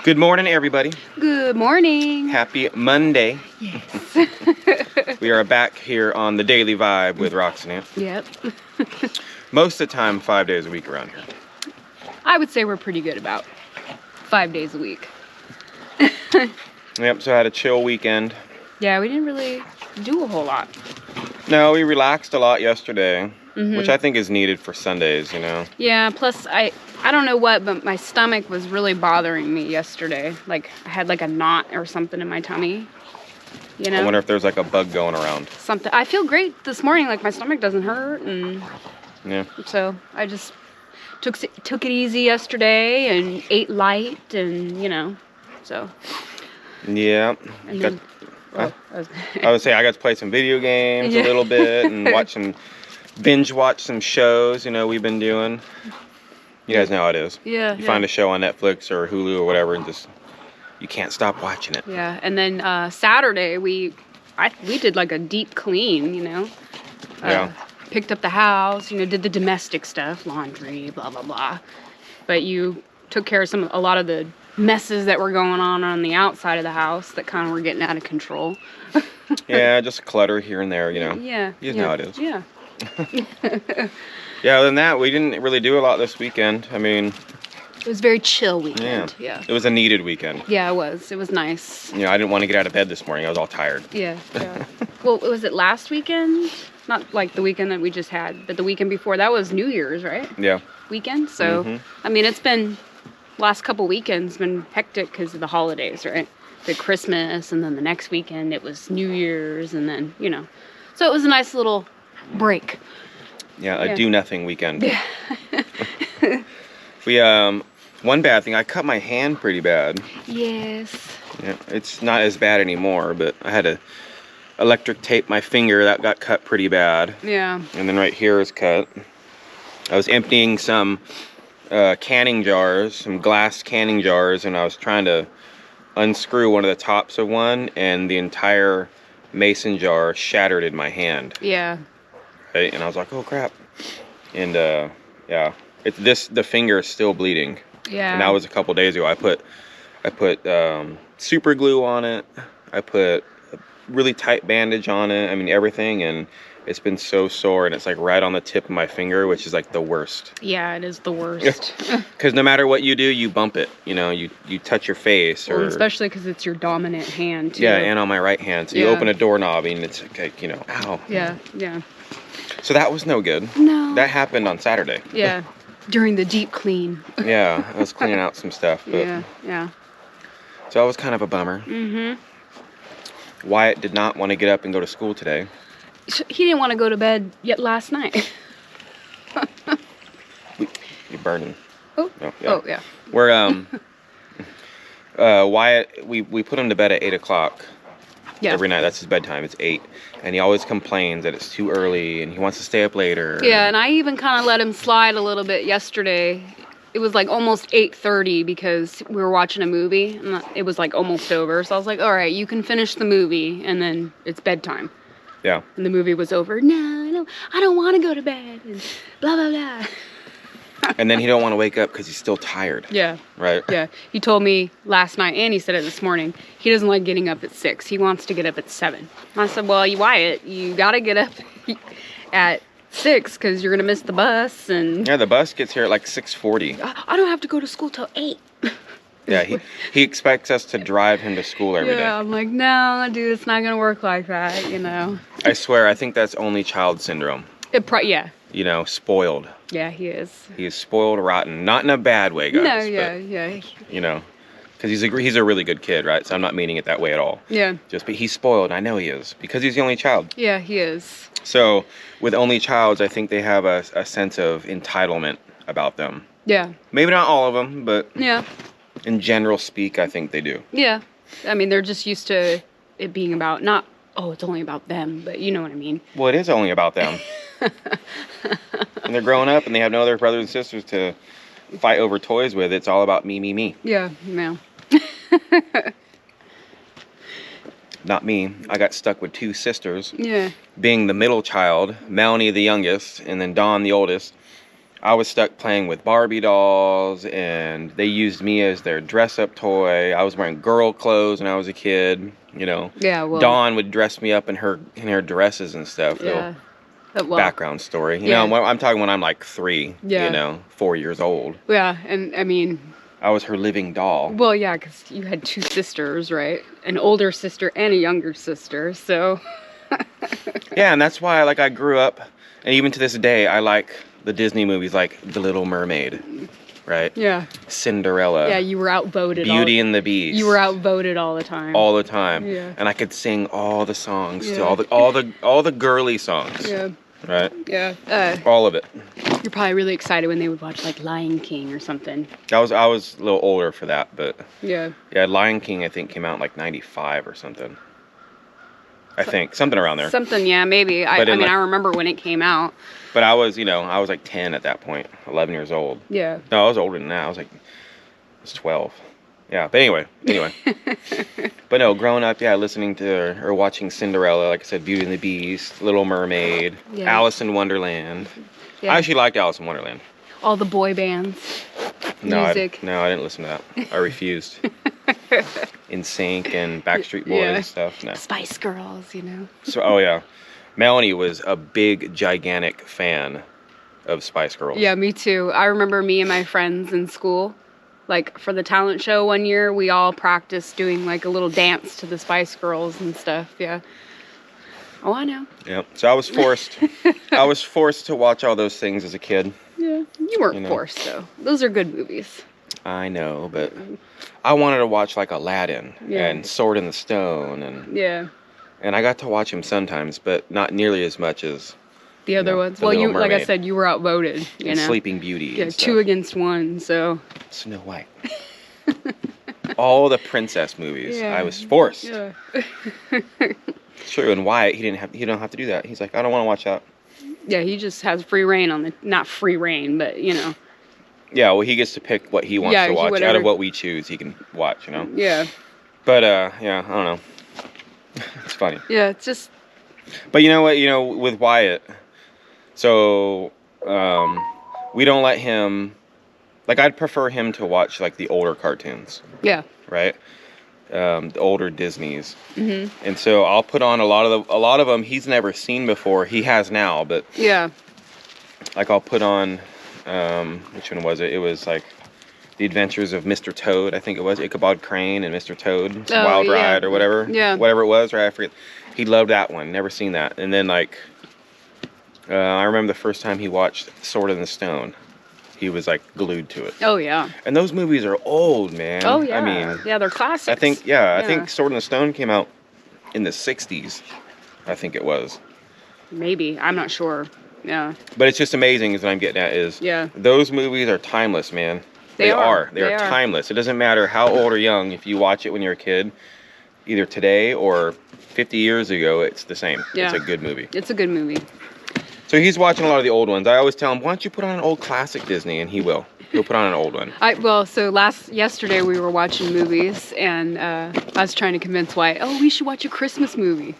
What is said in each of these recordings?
Good morning, everybody. Good morning. Happy Monday. Yes. We are back here on the Daily Vibe with Roxanne. Yep. Most of the time, 5 days a week around here. I would say we're pretty good about 5 days a week. Yep, so I had a chill weekend. Yeah, we didn't really do a whole lot. No, we relaxed a lot yesterday, which I think is needed for Sundays, you know? Yeah, plus I don't know what, but my stomach was really bothering me yesterday. Like, I had like a knot or something in my tummy, you know? I wonder if there's like a bug going around. Something. I feel great this morning, like my stomach doesn't hurt, and Yeah. so I just took it easy yesterday and ate light, and, you know, so. Yeah. And then, I would say I got to play some video games a little bit and binge watch some shows, you know, we've been doing. You guys know how it is. Yeah. You find a show on Netflix or Hulu or whatever and just, you can't stop watching it. Yeah, and then Saturday we did like a deep clean, you know. Yeah. Picked up the house, you know, did the domestic stuff, laundry, blah, blah, blah. But you took care of a lot of the messes that were going on the outside of the house that kind of were getting out of control. Yeah, just clutter here and there, you know. Yeah. You know how it is. Yeah. Yeah, other than that, we didn't really do a lot this weekend. I mean... It was a very chill weekend, yeah. It was a needed weekend. Yeah, it was. It was nice. You know, I didn't want to get out of bed this morning. I was all tired. Yeah. Well, was it last weekend? Not like the weekend that we just had, but the weekend before. That was New Year's, right? Yeah. Weekend. So, I mean, it's been... Last couple weekends been hectic because of the holidays, right? The Christmas, and then the next weekend it was New Year's, and then, you know. So it was a nice little break. Yeah, a do-nothing weekend. Yeah. One bad thing, I cut my hand pretty bad. Yes. Yeah, it's not as bad anymore, but I had to electric tape my finger. That got cut pretty bad. Yeah. And then right here is cut. I was emptying some canning jars, some glass canning jars, and I was trying to unscrew one of the tops of one, and the entire mason jar shattered in my hand. Yeah. Right? And I was like, oh crap. And yeah, the finger is still bleeding. Yeah. And that was a couple days ago. I put super glue on it. I put a really tight bandage on it. I mean, everything, and it's been so sore, and it's like right on the tip of my finger, which is like the worst. Yeah, it is the worst. Because no matter what you do, you bump it. You know, you touch your face, or especially because it's your dominant hand too. Yeah, and on my right hand. So you open a doorknob, and it's like, you know, ow. Yeah. So that was no good. No. That happened on Saturday. Yeah. During the deep clean. Yeah, I was cleaning out some stuff. But, Yeah. So that was kind of a bummer. Wyatt did not want to get up and go to school today. He didn't want to go to bed yet last night. You're burning. Oh, yeah. We're Wyatt, we put him to bed at 8 o'clock. Yeah. Every night. That's his bedtime. It's 8. And he always complains that it's too early and he wants to stay up later. Yeah, and I even kind of let him slide a little bit yesterday. It was like almost 8:30 because we were watching a movie, and it was like almost over. So I was like, all right, you can finish the movie, and then it's bedtime. Yeah. And the movie was over. No, I don't want to go to bed. And blah, blah, blah. And then he don't want to wake up because he's still tired. Yeah. Right? Yeah. He told me last night, and he said it this morning, he doesn't like getting up at 6. He wants to get up at 7. And I said, well, Wyatt, you got to get up at 6 because you're going to miss the bus. And yeah, the bus gets here at like 6:40. I don't have to go to school till 8. Yeah, he expects us to drive him to school every day. Yeah, I'm like, no, dude, it's not going to work like that, you know. I swear, I think that's only child syndrome. Yeah. You know, spoiled. Yeah, he is. He is spoiled rotten. Not in a bad way, guys. No, yeah. You know, because he's a really good kid, right? So I'm not meaning it that way at all. Yeah. But he's spoiled. I know he is because he's the only child. Yeah, he is. So with only childs, I think they have a sense of entitlement about them. Yeah. Maybe not all of them, but yeah. In general speak, I think they do. Yeah. I mean, they're just used to it being about not, oh, it's only about them, but you know what I mean. Well, it is only about them. When they're growing up and they have no other brothers and sisters to fight over toys with, it's all about me. Yeah. Not me. I got stuck with 2 sisters. Yeah. Being the middle child, Melanie the youngest, and then Dawn the oldest. I was stuck playing with Barbie dolls, and they used me as their dress-up toy. I was wearing girl clothes when I was a kid, you know. Yeah, well. Dawn would dress me up in her dresses and stuff. Yeah. Well, background story. You yeah. know, I'm talking when I'm like 3, Yeah. you know, 4 years old. Yeah, and I mean... I was her living doll. Well, yeah, because you had 2 sisters, right? An older sister and a younger sister, so... Yeah, and that's why, like, I grew up, and even to this day, I like the Disney movies like The Little Mermaid, right? Yeah. Cinderella. Yeah, you were outvoted. Beauty and the Beast. You were outvoted all the time. All the time. Yeah. And I could sing all the songs, to all the girly songs. Yeah. Right? Yeah. All of it. You're probably really excited when they would watch like Lion King or something. I was a little older for that, but yeah. Yeah, Lion King I think came out in like 95 or something. I think something around there. Something, yeah, maybe. I mean, I remember when it came out. But I was like 10 at that point, 11 years old. Yeah. No, I was older than that. I was 12. Yeah, but anyway. But no, growing up, yeah, listening to or watching Cinderella, like I said, Beauty and the Beast, Little Mermaid, yeah. Alice in Wonderland. Yeah. I actually liked Alice in Wonderland. All the boy bands. Music. I didn't listen to that. I refused. NSYNC and Backstreet Boys and stuff. No. Spice Girls, you know. So, oh yeah, Melanie was a big, gigantic fan of Spice Girls. Yeah, me too. I remember me and my friends in school, like for the talent show one year, we all practiced doing like a little dance to the Spice Girls and stuff. Yeah. Oh, I know. Yeah. So I was forced to watch all those things as a kid. Yeah. You weren't forced though. Those are good movies. I know, but I wanted to watch like Aladdin and Sword in the Stone and I got to watch them sometimes, but not nearly as much as the other ones. Well, you like I said, you were outvoted. You know, Sleeping Beauty. Yeah, 2 against 1. So Snow White. All the princess movies. Yeah. I was forced. Yeah. True, and Wyatt, he don't have to do that. He's like, I don't want to watch that. Yeah, he just has free reign on not free reign, but you know. Yeah, well, he gets to pick what he wants to watch. Out of what we choose, he can watch, you know? Yeah. But, yeah, I don't know. It's funny. Yeah, it's just... But you know what? You know, with Wyatt, so, we don't let him... Like, I'd prefer him to watch, like, the older cartoons. Yeah. Right? The older Disneys. Mm-hmm. And so I'll put on a lot of them he's never seen before. He has now, but... Yeah. Like, I'll put on... which one was it? It was like The Adventures of Mr. Toad, I think it was. Ichabod Crane and Mr. Toad, Wild Ride or whatever. Yeah. Whatever it was, right? I forget. He loved that one. Never seen that. And then like, I remember the first time he watched Sword in the Stone. He was like glued to it. Oh yeah. And those movies are old, man. Oh yeah. I mean, yeah, they're classics. I think Sword in the Stone came out in the 60s. I think it was. Maybe. I'm not sure. Yeah. But it's just amazing is what I'm getting at is those movies are timeless, man. They are. They are timeless. It doesn't matter how old or young. If you watch it when you're a kid, either today or 50 years ago, it's the same. Yeah. It's a good movie. It's a good movie. So he's watching a lot of the old ones. I always tell him, why don't you put on an old classic Disney? And he will. He'll put on an old one. Yesterday we were watching movies, and I was trying to convince Wyatt, we should watch a Christmas movie.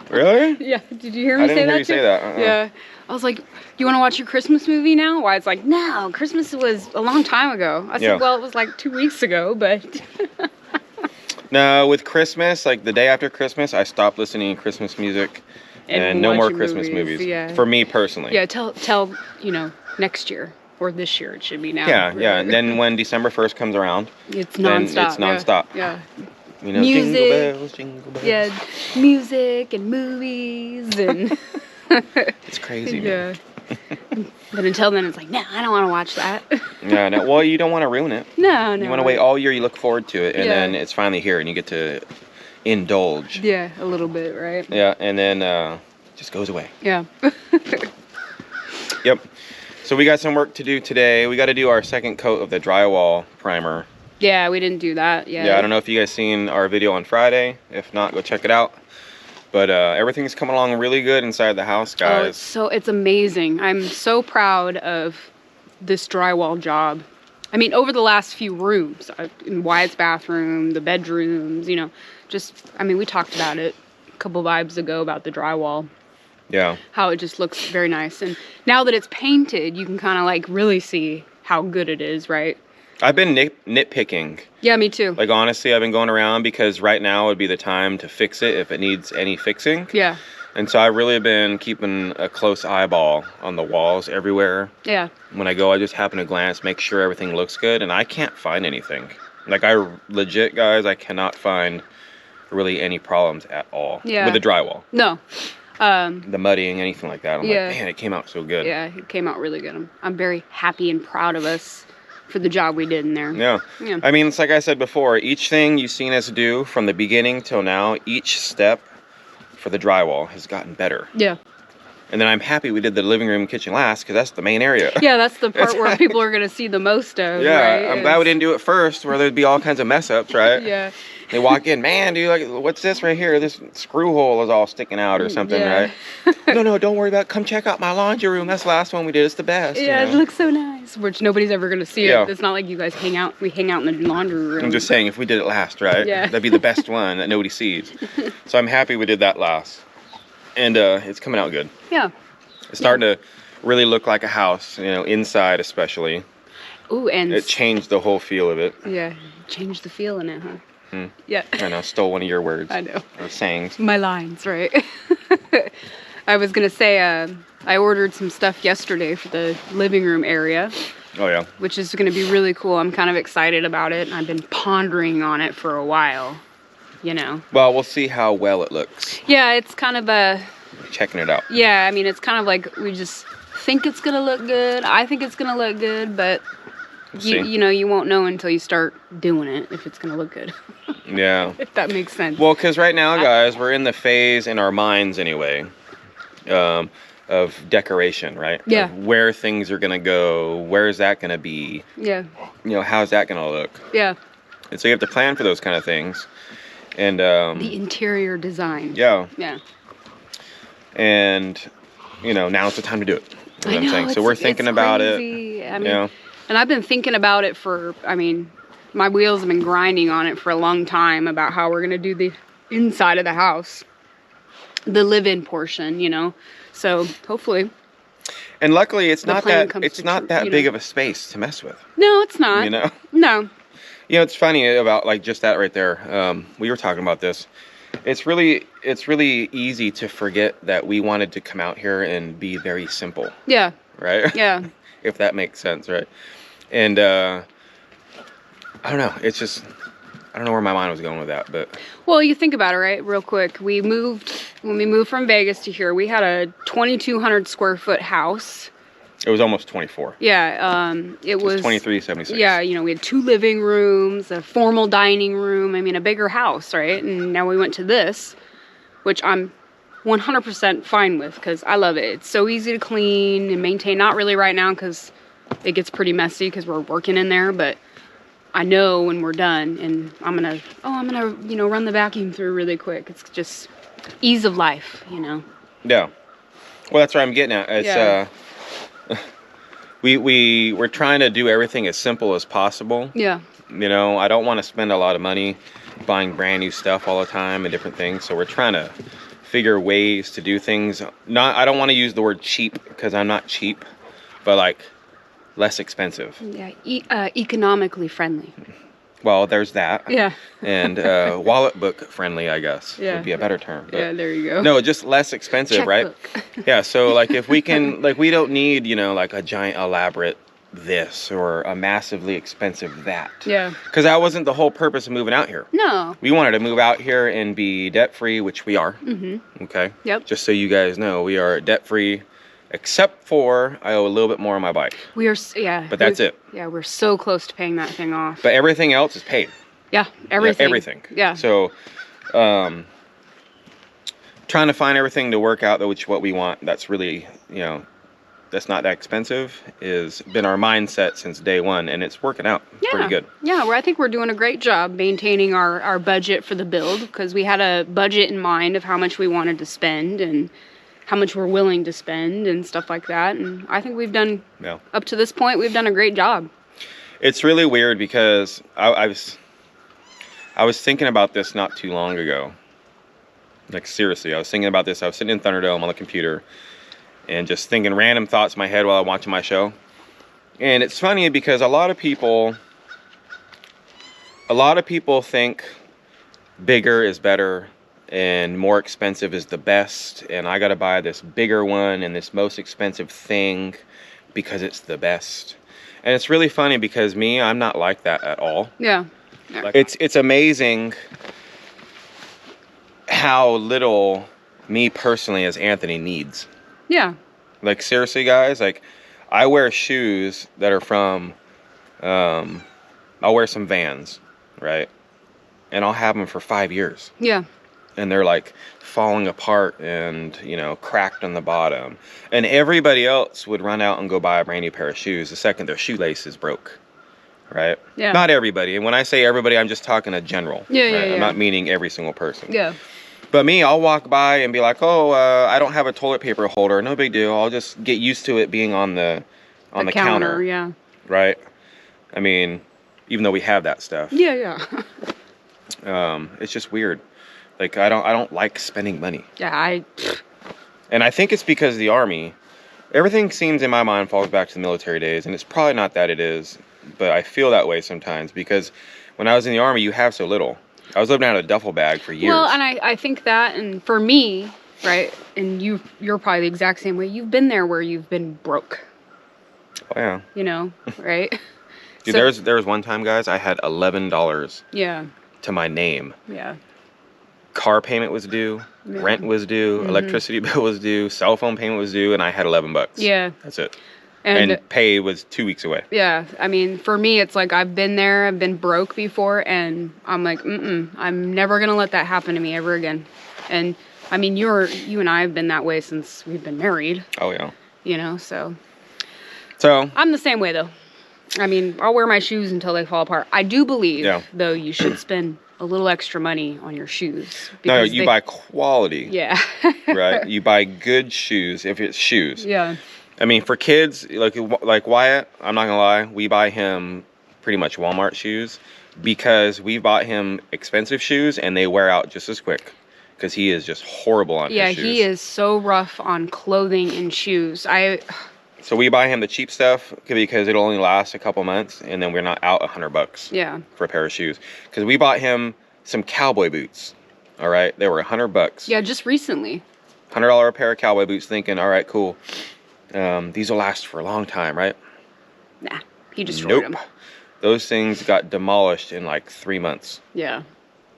Really? Yeah. Did you hear me say that? I didn't hear you say that. Yeah. I was like, you want to watch your Christmas movie now? Wyatt's like, no, Christmas was a long time ago. I said, well, it was like 2 weeks ago, but... No, with Christmas, like the day after Christmas, I stopped listening to Christmas music and no more Christmas movies. Yeah. For me personally. Yeah, tell next year or this year it should be now. Yeah, yeah. And then when December 1st comes around, it's nonstop. It's nonstop. Yeah. You know, music, jingle bells. Yeah, music and movies and... It's crazy, man. Yeah. But until then, it's like, no, I don't want to watch that. Yeah, no. Well, you don't want to ruin it. No. You want to wait all year. You look forward to it, and then it's finally here, and you get to indulge. Yeah, a little bit, right? Yeah, and then it just goes away. Yeah. Yep. So we got some work to do today. We got to do our second coat of the drywall primer. Yeah, we didn't do that yet. Yeah, I don't know if you guys seen our video on Friday. If not, go check it out. But everything's coming along really good inside the house, guys. It's amazing. I'm so proud of this drywall job. I mean, over the last few rooms, in Wyatt's bathroom, the bedrooms, we talked about it a couple vibes ago about the drywall. Yeah. How it just looks very nice. And now that it's painted, you can kind of like really see how good it is, right? I've been nitpicking. Yeah, me too. Like, honestly, I've been going around because right now would be the time to fix it if it needs any fixing. Yeah. And so I've really been keeping a close eyeball on the walls everywhere. Yeah. When I go, I just happen to glance, make sure everything looks good, and I can't find anything. Like, I legit, guys, I cannot find really any problems at all with the drywall. No. The mudding, anything like that. I'm like, man, it came out so good. Yeah, it came out really good. I'm very happy and proud of us for the job we did in there. Yeah. I mean, it's like I said before, each thing you've seen us do from the beginning till now, each step for the drywall has gotten better. Yeah. And then I'm happy we did the living room kitchen last because that's the main area. Yeah, that's the part where people are going to see the most of. Yeah, right? I'm glad we didn't do it first where there'd be all kinds of mess ups, right? Yeah. They walk in, man, dude, like, what's this right here? This screw hole is all sticking out or something, right? No, don't worry about it. Come check out my laundry room. That's the last one we did. It's the best. Yeah, you know? It looks so nice. Which nobody's ever going to see it. It's not like you guys hang out. We hang out in the laundry room. I'm just saying, if we did it last, right? Yeah. That'd be the best one that nobody sees. So I'm happy we did that last. And it's coming out good. Yeah. It's starting to really look like a house, you know, inside especially. Ooh, and it changed the whole feel of it. Yeah, changed the feel in it, huh? Yeah. I know, stole one of your words. I know. Or sayings. My lines, right? I was going to say, I ordered some stuff yesterday for the living room area. Oh, yeah. Which is going to be really cool. I'm kind of excited about it. I've been pondering on it for a while, you know. Well, we'll see how well it looks. Yeah, it's kind of a... Checking it out. Yeah, I mean, it's kind of like we just think it's going to look good. I think it's going to look good, but... You know, you won't know until you start doing it if it's going to look good. Yeah. If that makes sense. Well, because right now, guys, we're in the phase in our minds anyway of decoration, right? Yeah. Of where things are going to go. Where's that going to be? Yeah. You know, how's that going to look? Yeah. And so you have to plan for those kind of things. And the interior design. Yeah. Yeah. And, you know, now's the time to do it. I know, I'm saying. So we're thinking about it. I mean, and I've been thinking about it for, I mean, my wheels have been grinding on it for a long time about how we're going to do the inside of the house. The live-in portion, you know. So hopefully. And luckily it's not that big of a space to mess with. No, it's not. You know? No. You know, it's funny about like just that right there. We were talking about this. It's really easy to forget that we wanted to come out here and be very simple. Yeah. Right? Yeah. If that makes sense, right? And I don't know. It's just, I don't know where my mind was going with that, but. Well, you think about it, right? Real quick. When we moved from Vegas to here, we had a 2,200 square foot house. It was almost 24. Yeah, it was 2376. Yeah, you know, we had 2 living rooms, a formal dining room. I mean, a bigger house, right? And now we went to this, which I'm 100% fine with because I love it. It's so easy to clean and maintain. Not really right now because it gets pretty messy because we're working in there, but I know when we're done and I'm gonna, you know, run the vacuum through really quick. It's just ease of life, you know. Yeah. Well, that's what I'm getting at. It's we're trying to do everything as simple as possible. Yeah. You know, I don't want to spend a lot of money buying brand new stuff all the time and different things. So we're trying to figure ways to do things. I don't want to use the word cheap because I'm not cheap, but like less expensive. Yeah, economically friendly. Well, there's that. Yeah. And wallet book friendly, I guess, would be a better term. But yeah, there you go. No, just less expensive, right? Yeah, so like if we can, like we don't need, you know, like a giant elaborate this or a massively expensive that. Yeah. Because that wasn't the whole purpose of moving out here. No. We wanted to move out here and be debt-free, which we are. Mm-hmm. Okay? Yep. Just so you guys know, we are debt-free, except for I owe a little bit more on my bike. We are, yeah. But that's it. Yeah, we're so close to paying that thing off. But everything else is paid. Yeah, everything. Yeah, everything. Yeah. So, trying to find everything to work out, which what we want, that's really, you know, that's not that expensive, has been our mindset since day one, and it's working out pretty good. Yeah, I think we're doing a great job maintaining our budget for the build, because we had a budget in mind of how much we wanted to spend and how much we're willing to spend and stuff like that. And I think we've done, up to this point, we've done a great job. It's really weird because I was thinking about this not too long ago. Like, seriously, I was thinking about this. I was sitting in Thunderdome on the computer and just thinking random thoughts in my head while I'm watching my show. And it's funny because a lot of people think bigger is better and more expensive is the best. And I got to buy this bigger one and this most expensive thing because it's the best. And it's really funny because I'm not like that at all. Yeah. Like, it's amazing how little me personally as Anthony needs. Yeah. Like, seriously, guys, like, I wear shoes that are from, I'll wear some Vans, right? And I'll have them for 5 years. Yeah. And they're like falling apart and, you know, cracked on the bottom. And everybody else would run out and go buy a brand new pair of shoes the second their shoelaces broke, right? Yeah. Not everybody. And when I say everybody, I'm just talking a general. Yeah, right? yeah. I'm not meaning every single person. Yeah. But me, I'll walk by and be like, oh, I don't have a toilet paper holder. No big deal. I'll just get used to it being on the counter. Yeah. Right? I mean, even though we have that stuff. Yeah. It's just weird. Like, I don't like spending money. Yeah, And I think it's because of the Army. Everything seems, in my mind, falls back to the military days. And it's probably not that it is. But I feel that way sometimes. Because when I was in the Army, you have so little. I was living out of a duffel bag for years. Well, and I think that, and for me, right, and you're probably the exact same way. You've been there where you've been broke. Oh, yeah. You know, right? Dude, there was one time, guys, I had $11 Yeah. to my name. Yeah. Car payment was due, rent was due, electricity bill was due, cell phone payment was due, and I had $11. Yeah. That's it. And pay was 2 weeks away. Yeah, I mean, for me, it's like I've been there, I've been broke before, and I'm like, I'm never gonna let that happen to me ever again. And I mean, you and I have been that way since we've been married. Oh yeah. You know, so I'm the same way though. I mean, I'll wear my shoes until they fall apart. I do believe, though, you should spend a little extra money on your shoes. No, you buy quality. Yeah. Right? You buy good shoes, if it's shoes. Yeah. I mean, for kids, like Wyatt, I'm not gonna lie, we buy him pretty much Walmart shoes because we bought him expensive shoes and they wear out just as quick because he is just horrible on his shoes. Yeah, he is so rough on clothing and shoes. So we buy him the cheap stuff because it'll only last a couple months, and then we're not out $100. Yeah. For a pair of shoes, because we bought him some cowboy boots. All right, they were $100. Yeah, just recently. $100 a pair of cowboy boots. Thinking, all right, cool. These will last for a long time, right? Nah, he destroyed them. Those things got demolished in like 3 months. Yeah.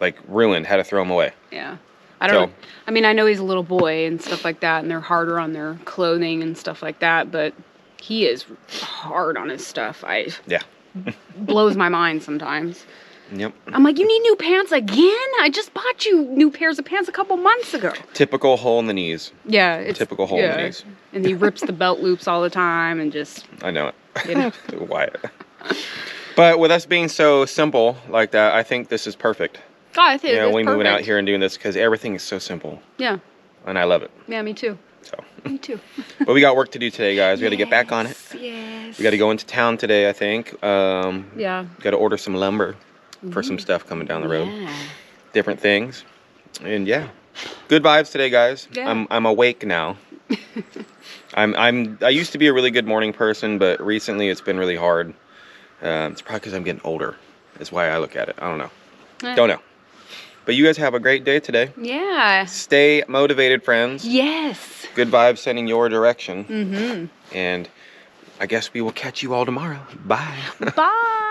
Like ruined. Had to throw them away. Yeah. I don't know. I mean, I know he's a little boy and stuff like that, and they're harder on their clothing and stuff like that, but he is hard on his stuff. Yeah. Blows my mind sometimes. Yep. I'm like, you need new pants again? I just bought you new pairs of pants a couple months ago. Typical hole in the knees. Yeah. It's typical hole in the knees. And he rips the belt loops all the time and just... I know it. You know. Wyatt. But with us being so simple like that, I think this is perfect. Oh, I think it's we perfect. moving out here and doing this because everything is so simple. Yeah. And I love it. Yeah, me too. So. Me too. But we got work to do today, guys. We got to get back on it. Yes. We got to go into town today, I think. Yeah. Got to order some lumber for some stuff coming down the road. Yeah. Different things. And yeah. Good vibes today, guys. Yeah. I'm awake now. I used to be a really good morning person, but recently it's been really hard. It's probably because I'm getting older. Is why I look at it. I don't know. Don't know. But you guys have a great day today. Yeah. Stay motivated, friends. Yes. Good vibes sending your direction. Mm-hmm. And I guess we will catch you all tomorrow. Bye. Bye.